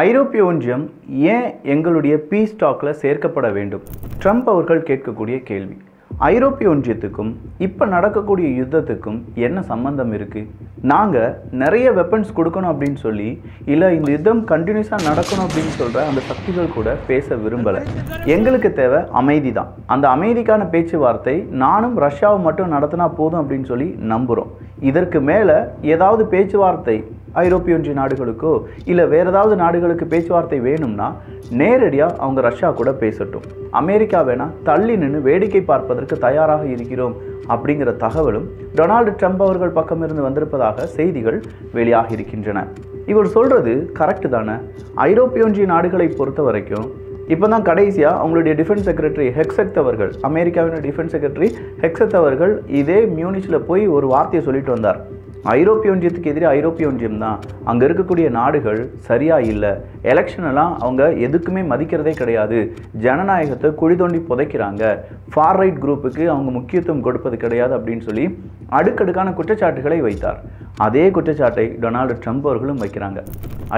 ஐரோப்பிய ஒன்றியம் ஏன் எங்களுடைய பீஸ் டாக்ல சேர்க்கப்பட வேண்டும்? ட்ரம்ப் அவர்கள் கேட்கக்கூடிய கேள்வி. ஐரோப்பிய ஒன்றியத்துக்கும் இப்போ நடக்கக்கூடிய யுத்தத்துக்கும் என்ன சம்பந்தம் இருக்குது? நாங்கள் நிறைய வெப்பன்ஸ் கொடுக்கணும் அப்படின்னு சொல்லி, இல்லை இந்த யுத்தம் கண்டினியூஸாக நடக்கணும் அப்படின்னு சொல்கிற அந்த சக்திகள் கூட பேச விரும்பலை. எங்களுக்கு தேவை அமைதி தான். அந்த அமைதிக்கான பேச்சுவார்த்தை நானும் ரஷ்யாவும் மட்டும் நடத்தினா போதும் அப்படின்னு சொல்லி நம்புகிறோம். இதற்கு மேலே ஏதாவது பேச்சுவார்த்தை ஐரோப்பிய ஒன்றிய நாடுகளுக்கோ இல்லை வேறு ஏதாவது நாடுகளுக்கு பேச்சுவார்த்தை வேணும்னா நேரடியாக அவங்க ரஷ்யா கூட பேசட்டும். அமெரிக்கா வேணா தள்ளி நின்று வேடிக்கை பார்ப்பதற்கு தயாராக இருக்கிறோம் அப்படிங்கிற தகவலும் டொனால்டு ட்ரம்ப் அவர்கள் பக்கமிருந்து வந்திருப்பதாக செய்திகள் வெளியாகி இருக்கின்றன. இவர் சொல்கிறது கரெக்டு தானே? ஐரோப்பிய ஒன்றிய நாடுகளை பொறுத்த வரைக்கும் இப்போ தான் கடைசியாக அவங்களுடைய டிஃபென்ஸ் செக்ரட்டரி ஹெக்ஸெட் அவர்கள், அமெரிக்காவின் டிஃபென்ஸ் செக்ரட்டரி ஹெக்ஸெட் அவர்கள் இதே மியூனிச்சில் போய் ஒரு வார்த்தையை சொல்லிட்டு வந்தார். ஐரோப்பிய ஒன்றியத்துக்கு எதிரே ஐரோப்பிய ஒன்றியம் தான், அங்கே இருக்கக்கூடிய நாடுகள் சரியாக இல்லை, எலெக்ஷனெல்லாம் அவங்க எதுக்குமே மதிக்கிறதே கிடையாது, ஜனநாயகத்தை குழி தோண்டி புதைக்கிறாங்க, ஃபார் ரைட் குரூப்புக்கு அவங்க முக்கியத்துவம் கொடுப்பது கிடையாது அப்படின்னு சொல்லி அடுக்கடுக்கான குற்றச்சாட்டுகளை வைத்தார். அதே குற்றச்சாட்டை டொனால்டு ட்ரம்ப் அவர்களும் வைக்கிறாங்க.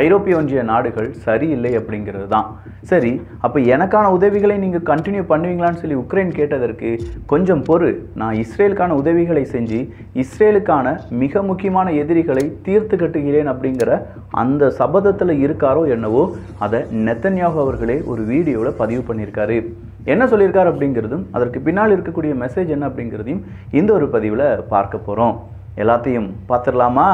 ஐரோப்பிய ஒன்றிய நாடுகள் சரியில்லை அப்படிங்கிறது தான். சரி, அப்போ எனக்கான உதவிகளை நீங்கள் கண்டினியூ பண்ணுவீங்களான்னு சொல்லி உக்ரைன் கேட்டதற்கு கொஞ்சம் பொறு, நான் இஸ்ரேலுக்கான உதவிகளை செஞ்சு இஸ்ரேலுக்கான மிக முக்கியமான எதிரிகளை தீர்த்து கட்டுகிறேன் அப்படிங்கிற அந்த சபதத்தில் இருக்காரோ என்னவோ அதை நெத்தன்யாகு அவர்களே ஒரு வீடியோவில் பதிவு பண்ணியிருக்காரு. என்ன சொல்லியிருக்காரு அப்படிங்கிறதும் அதற்கு பின்னால் இருக்கக்கூடிய மெசேஜ் என்ன அப்படிங்கிறதையும் இந்த ஒரு பதிவில் பார்க்க போகிறோம். எல்லாத்தையும் பார்த்துடலாமா?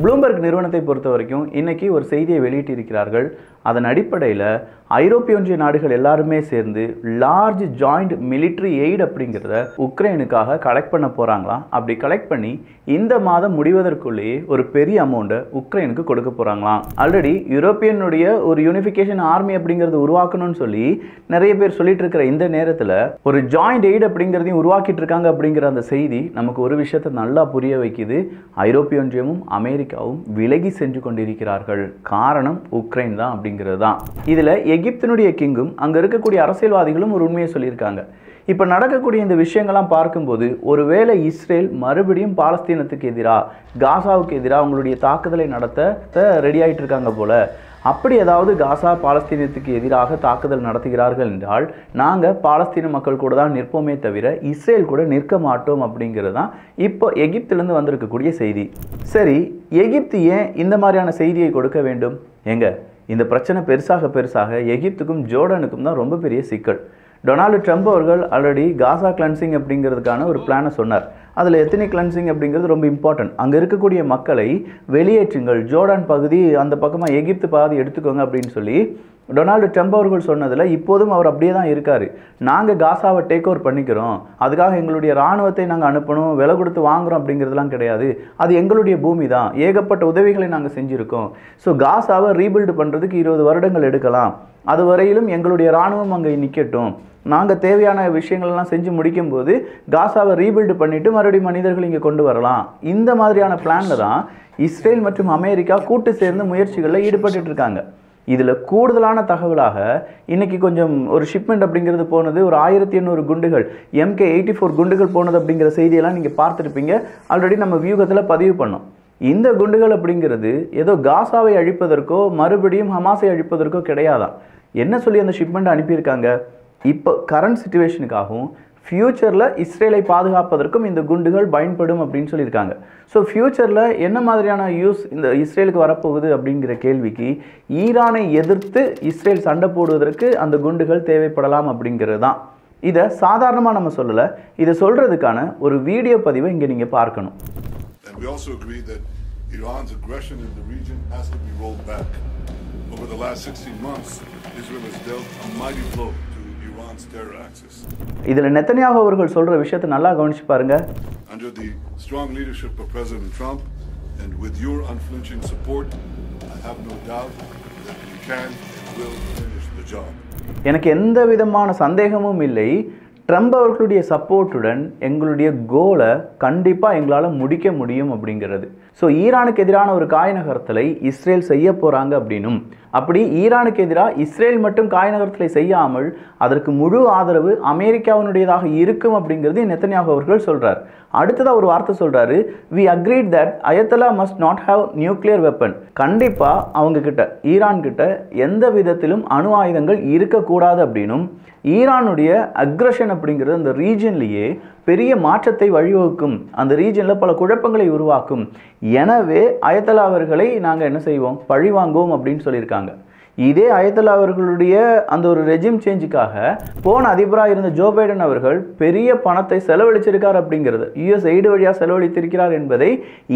ப்ளூம்பர்க் நிறுவனத்தை பொறுத்த வரைக்கும் இன்னைக்கு ஒரு செய்தியை வெளியிட்டிருக்கிறார்கள். அதன் அடிப்படையில் ஐரோப்பிய ஒன்றிய நாடுகள் எல்லாருமே சேர்ந்து லார்ஜ் ஜாயிண்ட் மிலிட்ரி எய்ட் அப்படிங்கிறத உக்ரைனுக்காக கலெக்ட் பண்ண போகிறாங்களாம். அப்படி கலெக்ட் பண்ணி இந்த மாதம் முடிவதற்குள்ளேயே ஒரு பெரிய அமௌண்ட்டை உக்ரைனுக்கு கொடுக்க போகிறாங்களாம். ஆல்ரெடி யூரோப்பியனுடைய ஒரு யூனிஃபிகேஷன் ஆர்மி அப்படிங்கிறது உருவாக்கணும்னு சொல்லி நிறைய பேர் சொல்லிட்டு இருக்கிற இந்த நேரத்தில் ஒரு ஜாயிண்ட் எய்ட் அப்படிங்கிறதையும் உருவாக்கிட்டு இருக்காங்க அப்படிங்கிற அந்த செய்தி நமக்கு ஒரு விஷயத்தை நல்லா புரிய வைக்குது. ஐரோப்பிய ஒன்றியமும் அமெரிக்காவும் விலகி சென்று கொண்டிருக்கிறார்கள். காரணம் உக்ரைன் தான் அப்படிங்கிறது தான். இதில் எகிப்தினுடைய கிங்கும் அங்கே இருக்கக்கூடிய அரசியல்வாதிகளும் ஒரு உண்மையை சொல்லியிருக்காங்க. இப்போ நடக்கக்கூடிய இந்த விஷயங்கள்லாம் பார்க்கும்போது ஒருவேளை இஸ்ரேல் மறுபடியும் பாலஸ்தீனத்துக்கு எதிராக, காசாவுக்கு எதிராக அவங்களுடைய தாக்குதலை நடத்த ரெடி ஆகிட்டு இருக்காங்க போல. அப்படி ஏதாவது காசா பாலஸ்தீனத்துக்கு எதிராக தாக்குதல் நடத்துகிறார்கள் என்றால் நாங்கள் பாலஸ்தீன மக்கள் கூட தான் நிற்போமே தவிர இஸ்ரேல் கூட நிற்க மாட்டோம் அப்படிங்கிறது தான் இப்போ எகிப்திலிருந்து வந்திருக்கக்கூடிய செய்தி. சரி, எகிப்து ஏன் இந்த மாதிரியான செய்தியை கொடுக்க வேண்டும்? இந்த பிரச்சனை பெருசாக எகிப்துக்கும் ஜோர்டானுக்கும் தான் ரொம்ப பெரிய சிக்கல். டொனால்டு ட்ரம்ப் அவர்கள் ஆல்ரெடி காசா கிளன்சிங் அப்படிங்கிறதுக்கான ஒரு பிளானை சொன்னார். அதில் எத்தனிக் கிளன்சிங் அப்படிங்கிறது ரொம்ப இம்பார்ட்டன்ட். அங்கே இருக்கக்கூடிய மக்களை வெளியேற்றுங்கள், ஜோர்டான் பகுதி அந்த பக்கமாக எகிப்து பாதி எடுத்துக்கோங்க அப்படின்னு சொல்லி டொனால்டு ட்ரம்ப் அவர்கள் சொன்னதில் இப்போதும் அவர் அப்படியே தான் இருக்கார். நாங்கள் காசாவை டேக் ஓவர் பண்ணிக்கிறோம், அதுக்காக எங்களுடைய இராணுவத்தை நாங்கள் அனுப்பணும், விலை கொடுத்து வாங்குகிறோம் அப்படிங்கிறதுலாம் கிடையாது, அது எங்களுடைய பூமி தான், ஏகப்பட்ட உதவிகளை நாங்கள் செஞ்சுருக்கோம். ஸோ காசாவை ரீபில்டு பண்ணுறதுக்கு 20 வருடங்கள் எடுக்கலாம், அது வரையிலும் எங்களுடைய இராணுவம் அங்கே நிற்கட்டும், நாங்கள் தேவையான விஷயங்கள்லாம் செஞ்சு முடிக்கும்போது காசாவை ரீபில்டு பண்ணிவிட்டு மறுபடியும் மனிதர்கள் இங்கே கொண்டு வரலாம். இந்த மாதிரியான பிளானில் தான் இஸ்ரேல் மற்றும் அமெரிக்கா கூட்டு சேர்ந்து முயற்சிகளில் ஈடுபட்டு இருக்காங்க. இதில் கூடுதலான தகவலாக இன்றைக்கி கொஞ்சம் ஒரு ஷிப்மெண்ட் அப்படிங்கிறது போனது, ஒரு 1800 குண்டுகள் MK-84 குண்டுகள் போனது அப்படிங்கிற செய்தியெல்லாம் நீங்கள் பார்த்துருப்பீங்க. ஆல்ரெடி நம்ம வியூகத்தில் பதிவு பண்ணோம். இந்த குண்டுகள் அப்படிங்கிறது ஏதோ காசாவை அழிப்பதற்கோ மறுபடியும் ஹமாஸை அழிப்பதற்கோ கிடையாதான். என்ன சொல்லி அந்த ஷிப்மெண்ட் அனுப்பியிருக்காங்க? இப்போ கரண்ட் சிச்சுவேஷனுக்காகவும் ஃப்யூச்சரில் இஸ்ரேலை பாதுகாப்பதற்கும் இந்த குண்டுகள் பயன்படும் அப்படின்னு சொல்லியிருக்காங்க. ஸோ ஃப்யூச்சரில் என்ன மாதிரியான யூஸ் இந்த இஸ்ரேலுக்கு வரப்போகுது அப்படிங்கிற கேள்விக்கு ஈரானை எதிர்த்து இஸ்ரேல் சண்டை போடுவதற்கு அந்த குண்டுகள் தேவைப்படலாம் அப்படிங்கிறது தான். இதை சாதாரணமாக நம்ம சொல்லலை, இதை சொல்கிறதுக்கான ஒரு வீடியோ பதிவை இங்கே நீங்கள் பார்க்கணும். We also agree that Iran's aggression in the region has to be rolled back. Over the last 16 months, Israel has dealt a mighty blow to Iran's terror axis. இதில் நெத்தன்யாகு அவர்கள் சொல்கிற விஷயத்தை நல்லா கவனிச்சு பாருங்க. Under the strong leadership of President Trump and with your unflinching support, I have no doubt that we can and will finish the job. எனக்கு எந்த விதமான சந்தேகமும் இல்லை, ட்ரம்ப் அவர்களுடைய சப்போர்ட்டுடன் எங்களுடைய கோலை கண்டிப்பாக எங்களால் முடிக்க முடியும் அப்படிங்கிறது. ஸோ ஈரானுக்கு எதிரான ஒரு காய் நகர்த்தலை இஸ்ரேல் செய்ய போகிறாங்க அப்படின்னும் அப்படி ஈரானுக்கு எதிராக இஸ்ரேல் மட்டும் காய் நகர்த்தலை செய்யாமல் அதற்கு முழு ஆதரவு அமெரிக்காவினுடையதாக இருக்கும் அப்படிங்கிறது நெத்தன்யாகு அவர்கள் சொல்றார். அடுத்ததாக ஒரு வார்த்தை சொல்றாரு, we agreed that Ayatollah must not have nuclear weapon. கண்டிப்பா அவங்க கிட்ட ஈரான் கிட்ட எந்த விதத்திலும் அணு ஆயுதங்கள் இருக்கக்கூடாது அப்படின்னும் ஈரானுடைய அக்ரஷன் அப்படிங்கிறது அந்த ரீஜன்லேயே பெரிய மாற்றத்தை வழிவகுக்கும், அந்த ரீஜனில் பல குழப்பங்களை உருவாக்கும், எனவே அயத்தல்லா அவர்களை நாங்கள் என்ன செய்வோம், பழி வாங்குவோம் அப்படின்னு சொல்லியிருக்காங்க. இதே அயத்தல்லா அவர்களுடைய அந்த ஒரு ரெஜிம் சேஞ்சுக்காக போன அதிபராக இருந்த ஜோ பைடன் அவர்கள் பெரிய பணத்தை செலவழிச்சிருக்கார் அப்படிங்கிறது, யுஎஸ் எய்டு வழியாக செலவழித்திருக்கிறார் என்பதை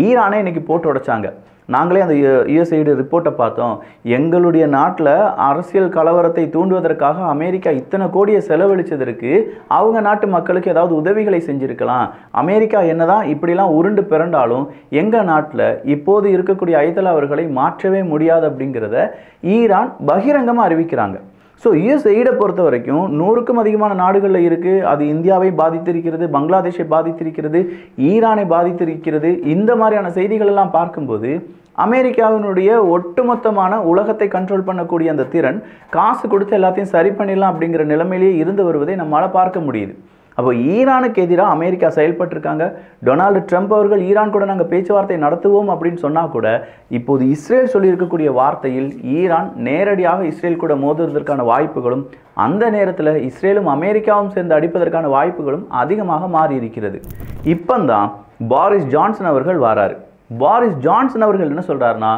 ஈரானே இன்னைக்கு போட்டு உடைச்சாங்க. நாங்களே அந்த யுஎஸ்ஐடி ரிப்போர்ட்டை பார்த்தோம். எங்களுடைய நாட்டில் அரசியல் கலவரத்தை தூண்டுவதற்காக அமெரிக்கா இத்தனை கோடியை செலவழித்ததற்கு அவங்க நாட்டு மக்களுக்கு ஏதாவது உதவிகளை செஞ்சுருக்கலாம். அமெரிக்கா என்னதான் இப்படிலாம் உருண்டு பிறண்டாலும் எங்கள் நாட்டில் இப்போது இருக்கக்கூடிய அயத்தல்லா அவர்களை மாற்றவே முடியாது அப்படிங்கிறத ஈரான் பகிரங்கமாக அறிவிக்கிறாங்க. ஸோ யுஎஸ்ஐடை பொறுத்த வரைக்கும் 100க்கும் அதிகமான நாடுகளில் இருக்குது. அது இந்தியாவை பாதித்திருக்கிறது, பங்களாதேஷை பாதித்திருக்கிறது, ஈரானை பாதித்திருக்கிறது. இந்த மாதிரியான செய்திகள் எல்லாம் பார்க்கும்போது அமெரிக்காவினுடைய ஒட்டுமொத்தமான உலகத்தை கண்ட்ரோல் பண்ணக்கூடிய அந்த திறன் காசு கொடுத்து எல்லாத்தையும் சரி பண்ணிடலாம் அப்படிங்கிற நிலைமையிலேயே இருந்து வருவதை நம்மளால் பார்க்க முடியுது. அப்போ ஈரானுக்கு எதிராக அமெரிக்கா செயல்பட்டிருக்காங்க. டொனால்டு ட்ரம்ப் அவர்கள் ஈரான் கூட நாங்கள் பேச்சுவார்த்தை நடத்துவோம் அப்படின்னு சொன்னால் கூட இப்போது இஸ்ரேல் சொல்லியிருக்கக்கூடிய வார்த்தையில் ஈரான் நேரடியாக இஸ்ரேல் கூட மோதுவதற்கான வாய்ப்புகளும், அந்த நேரத்தில் இஸ்ரேலும் அமெரிக்காவும் சேர்ந்து அடிப்பதற்கான வாய்ப்புகளும் அதிகமாக மாறி இருக்கிறது. இப்போதான் பாரிஸ் ஜான்சன் அவர்கள் வராரு. பாரிஸ் ஜான்சன் அவர்கள் என்ன சொல்றாருன்னா,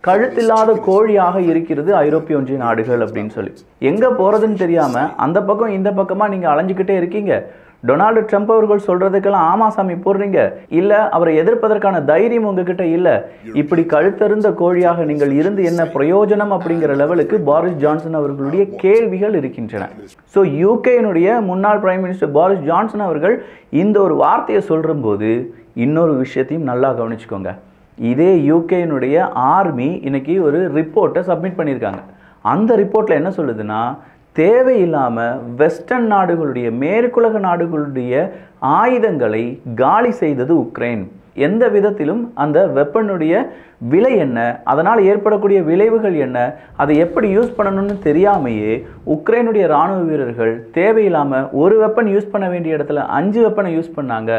கழுத்தில்லாத கோழியாக இருக்கிறது ஐரோப்பிய ஒன்றிய நாடுகள் அப்படின்னு சொல்லி, எங்கே போகிறதுன்னு தெரியாமல் அந்த பக்கம் இந்த பக்கமாக நீங்கள் அலைஞ்சிக்கிட்டே இருக்கீங்க. டொனால்டு ட்ரம்ப் அவர்கள் சொல்கிறதுக்கெல்லாம் ஆமாசாமி போடுறீங்க, இல்லை அவரை எதிர்ப்பதற்கான தைரியம் உங்ககிட்ட இல்லை, இப்படி கழுத்தறிந்த கோழியாக நீங்கள் இருந்து என்ன பிரயோஜனம் அப்படிங்கிற லெவலுக்கு பாரிஸ் ஜான்சன் அவர்களுடைய கேள்விகள் இருக்கின்றன. ஸோ யூகேனுடைய முன்னாள் பிரைம் மினிஸ்டர் பாரிஸ் ஜான்சன் அவர்கள் இந்த ஒரு வார்த்தையை சொல்கிற போது இன்னொரு விஷயத்தையும் நல்லா கவனிச்சுக்கோங்க. இதே யூகேனுடைய ஆர்மி இன்னைக்கு ஒரு ரிப்போர்ட்டை சப்மிட் பண்ணியிருக்காங்க. அந்த ரிப்போர்ட்டில் என்ன சொல்லுதுன்னா, தேவையில்லாமல் வெஸ்டர்ன் நாடுகளுடைய, மேற்குலக நாடுகளுடைய ஆயுதங்களை காலி செய்தது உக்ரைன். எந்த விதத்திலும் அந்த வெப்பனுடைய விலை என்ன, அதனால் ஏற்படக்கூடிய விளைவுகள் என்ன, அதை எப்படி யூஸ் பண்ணணும்னு தெரியாமையே உக்ரைனுடைய இராணுவ வீரர்கள் தேவையில்லாமல் ஒரு வெப்பன் யூஸ் பண்ண வேண்டிய இடத்துல 5 வெப்பனை யூஸ் பண்ணாங்க.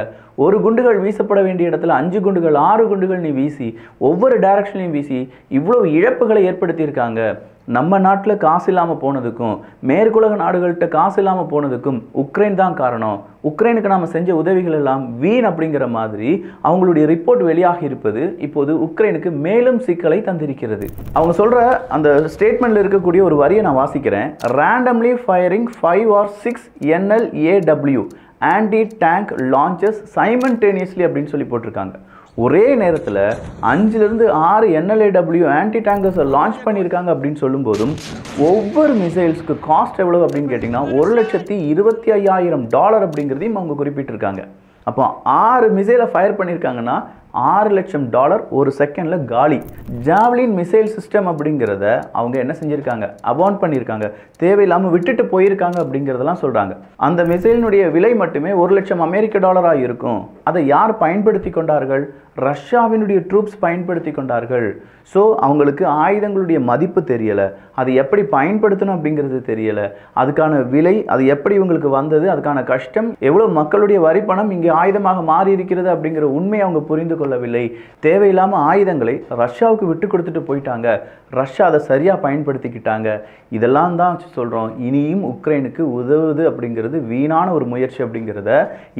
ஒரு குண்டுகள் வீசப்பட வேண்டிய இடத்துல 5 குண்டுகள் 6 குண்டுகள் நீ வீசி ஒவ்வொரு டைரக்ஷன்லையும் வீசி இவ்வளவு இழப்புகளை ஏற்படுத்தியிருக்காங்க. நம்ம நாட்டில் காசு இல்லாமல் போனதுக்கும் மேற்குலக நாடுகள்கிட்ட காசு இல்லாமல் போனதுக்கும் உக்ரைன் தான் காரணம். உக்ரைனுக்கு நாம் செஞ்ச உதவிகள் எல்லாம் வீண் அப்படிங்கிற மாதிரி அவங்களுடைய ரிப்போர்ட் வெளியாகி இருப்பது இப்போது உக்ரைனுக்கு மேலும் சிக்கலை தந்திருக்கிறது. அவங்க சொல்கிற அந்த ஸ்டேட்மெண்ட்டில் இருக்கக்கூடிய ஒரு வரியை நான் வாசிக்கிறேன். randomly firing 5 or 6 NLAW anti tank launches simultaneously அப்படின்னு சொல்லி போட்டிருக்காங்க. ஒரே நேரத்தில் 5லிருந்து 6 NLAW ஆன்டி டேங்கர்ஸை லான்ச் பண்ணியிருக்காங்க அப்படின்னு சொல்லும்போதும் ஒவ்வொரு மிசைல்ஸ்க்கு காஸ்ட் எவ்வளோ அப்படின்னு கேட்டிங்கன்னா $1,25,000 அப்படிங்கிறதையும் அவங்க குறிப்பிட்டிருக்காங்க. அப்போ 6 மிசைலை ஃபயர் பண்ணியிருக்காங்கன்னா $6 லட்சம் ஒரு செகண்டில் காலி. ஜாவ்லின் மிசைல் சிஸ்டம் அப்படிங்கிறத அவங்க என்ன செஞ்சுருக்காங்க, அபாண்ட் பண்ணியிருக்காங்க, தேவையில்லாமல் விட்டுட்டு போயிருக்காங்க அப்படிங்கிறதெல்லாம் சொல்கிறாங்க. அந்த மிசைலினுடைய விலை மட்டுமே $1 லட்சம் அமெரிக்க இருக்கும். அதை யார் பயன்படுத்தி கொண்டார்கள்? ரஷ்யாவினுடைய ட்ரூப்ஸ் பயன்படுத்தி கொண்டார்கள். ஸோ அவங்களுக்கு ஆயுதங்களுடைய மதிப்பு தெரியலை, அது எப்படி பயன்படுத்தணும் அப்படிங்கிறது தெரியலை, அதுக்கான விலை, அது எப்படி இவங்களுக்கு வந்தது, அதுக்கான கஷ்டம், எவ்வளோ மக்களுடைய வரி பணம் இங்கே ஆயுதமாக மாறி இருக்கிறது அப்படிங்கிற உண்மையை அவங்க புரிந்து கொள்ளவில்லை. தேவையில்லாமல் ஆயுதங்களை ரஷ்யாவுக்கு விட்டு கொடுத்துட்டு போயிட்டாங்க. ரஷ்யா அதை சரியாக பயன்படுத்திக்கிட்டாங்க. இதெல்லாம் தான் சொல்கிறோம். இனியும் உக்ரைனுக்கு உதவுது அப்படிங்கிறது வீணான ஒரு முயற்சி அப்படிங்கிறத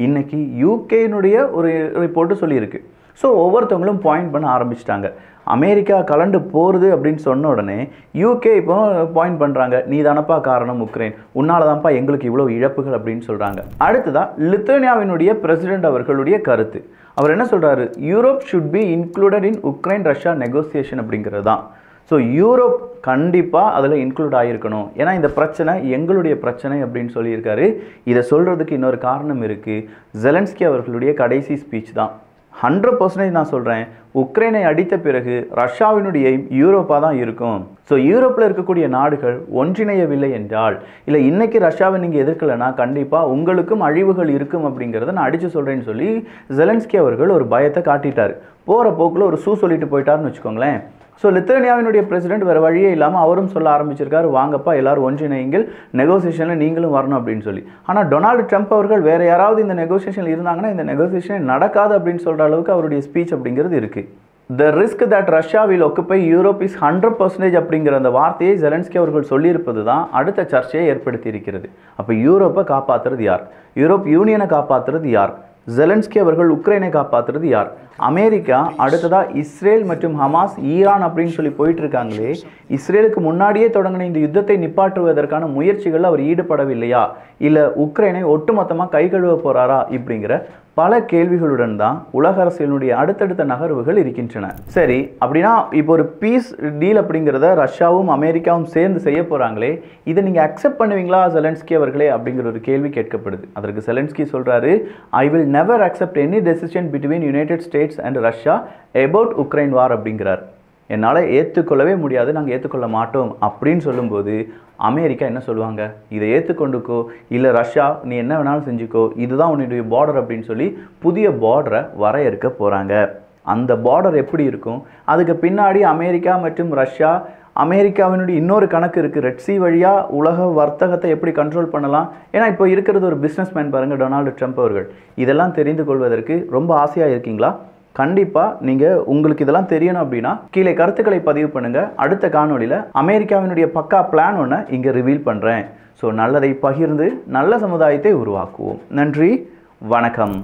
இன்னைக்கு யூகேனுடைய ஒரு ரிப்போர்ட்டு சொல்லியிருக்கு. ஸோ ஒவ்வொருத்தவங்களும் பாயிண்ட் பண்ண ஆரம்பிச்சிட்டாங்க. அமெரிக்கா கலண்டு போகிறது அப்படின்னு சொன்ன உடனே யூகே இப்போ பாயிண்ட் பண்ணுறாங்க, நீ தானப்பா காரணம் உக்ரைன், உன்னால தான்ப்பா எங்களுக்கு இவ்வளோ இழப்புகள் அப்படின்னு சொல்கிறாங்க. அடுத்ததாக லித்துவேனியாவினுடைய பிரசிடென்ட் அவர்களுடைய கருத்து. அவர் என்ன சொல்கிறாரு, Europe should be included in Ukraine Russia negotiation அப்படிங்கிறது தான். ஸோ யூரோப் கண்டிப்பாக அதில் இன்க்ளூட் ஆகியிருக்கணும், ஏன்னா இந்த பிரச்சனை எங்களுடைய பிரச்சனை அப்படின்னு சொல்லியிருக்காரு. இதை சொல்கிறதுக்கு இன்னொரு காரணம் இருக்குது. ஜெலன்ஸ்கி அவர்களுடைய கடைசி ஸ்பீச் தான். 100% நான் சொல்கிறேன், உக்ரைனை அடித்த பிறகு ரஷ்யாவினுடைய யூரோப்பாக தான் இருக்கும். ஸோ யூரோப்பில் இருக்கக்கூடிய நாடுகள் ஒன்றிணையவில்லை என்றால், இல்லை இன்னைக்கு ரஷ்யாவை நீங்கள் எதிர்க்கலைன்னா கண்டிப்பாக உங்களுக்கும் அழிவுகள் இருக்கும் அப்படிங்கிறத நான் அடித்து சொல்கிறேன்னு சொல்லி ஜெலன்ஸ்கி அவர்கள் ஒரு பயத்தை காட்டிட்டார். போகிற போக்கில் ஒரு சொல்லிட்டு போயிட்டாருன்னு வச்சுக்கோங்களேன். ஸோ லித்துவேனியாவினுடைய பிரசிடென்ட் வேறு வழியே இல்லாமல் அவரும் சொல்ல ஆரம்பிச்சிருக்காரு, வாங்கப்பா எல்லாரும் ஒன்றிணையுங்கள், நெகோசியேஷனில் நீங்களும் வரணும் அப்படின்னு சொல்லி. ஆனால் டொனால்டு ட்ரம்ப் அவர்கள் வேறு யாராவது இந்த நெகோசியேஷனில் இருந்தாங்கன்னா இந்த நெகோசியேஷன் நடக்காது அப்படின்னு சொல்கிற அளவுக்கு அவருடைய ஸ்பீச் அப்படிங்கிறது இருக்குது. The risk that Russia will occupy Europe is 100% அப்படிங்கிற அந்த வார்த்தையை ஜெலன்ஸ்கி அவர்கள் சொல்லியிருப்பது தான் அடுத்த சர்ச்சையை ஏற்படுத்தி இருக்கிறது. அப்போ யூரோப்பை காப்பாற்றுறது யார்? யூரோப் யூனியனை காப்பாற்றுறது யார்? ஜெலன்ஸ்கி அவர்கள் உக்ரைனை காப்பாற்றுறது யார்? அமெரிக்கா அடுத்ததாக இஸ்ரேல் மற்றும் ஹமாஸ், ஈரான் அப்படின்னு சொல்லி போயிட்டு இருக்காங்களே, இஸ்ரேலுக்கு முன்னாடியே தொடங்கின இந்த யுத்தத்தை நிப்பாற்றுவதற்கான முயற்சிகளில் அவர் ஈடுபடவில்லையா, இல்லை உக்ரைனை ஒட்டுமொத்தமாக கை கழுவ போகிறாரா இப்படிங்கிற பல கேள்விகளுடன் தான் உலக அரசியலுடைய அடுத்தடுத்த நகர்வுகள் இருக்கின்றன. சரி, அப்படின்னா இப்போ ஒரு பீஸ் டீல் அப்படிங்கிறத ரஷ்யாவும் அமெரிக்காவும் சேர்ந்து செய்ய போகிறாங்களே, இதை நீங்கள் அக்செப்ட் பண்ணுவீங்களா ஜெலன்ஸ்கி அவர்களே அப்படிங்கிற ஒரு கேள்வி கேட்கப்படுது. அதற்கு ஜெலன்ஸ்கி சொல்கிறாரு, I will never accept any decision between United states and Russia about Ukraine வார் அப்படிங்கிறார். என்னால் ஏற்றுக்கொள்ளவே முடியாது, நாங்கள் ஏற்றுக்கொள்ள மாட்டோம் அப்படின்னு சொல்லும்போது அமெரிக்கா என்ன சொல்லுவாங்க? இதை ஏற்றுக்கொண்டுக்கோ, இல்லை ரஷ்யா நீ என்ன வேணாலும் செஞ்சுக்கோ, இதுதான் உன்னுடைய பார்டர் அப்படின்னு சொல்லி புதிய பார்டரை வரையறுக்க போகிறாங்க. அந்த பார்டர் எப்படி இருக்கும்? அதுக்கு பின்னாடி அமெரிக்கா மற்றும் ரஷ்யா, அமெரிக்காவினுடைய இன்னொரு கணக்கு இருக்குது, ரெட் சி வழியாக உலக வர்த்தகத்தை எப்படி கண்ட்ரோல் பண்ணலாம். ஏன்னா இப்போ இருக்கிறது ஒரு பிஸ்னஸ் மேன் பாருங்கள் டொனால்டு ட்ரம்ப் அவர்கள். இதெல்லாம் தெரிந்து கொள்வதற்கு ரொம்ப ஆசையாக இருக்கீங்களா? கண்டிப்பாக நீங்கள் உங்களுக்கு இதெல்லாம் தெரியணும் அப்படின்னா கீழே கருத்துக்களை பதிவு பண்ணுங்கள். அடுத்த காணொலியில் அமெரிக்காவினுடைய பக்கா பிளான் ஒன்று இங்கே ரிவீல் பண்ணுறேன். ஸோ நல்லதை பகிர்ந்து நல்ல சமுதாயத்தை உருவாக்குவோம். நன்றி, வணக்கம்.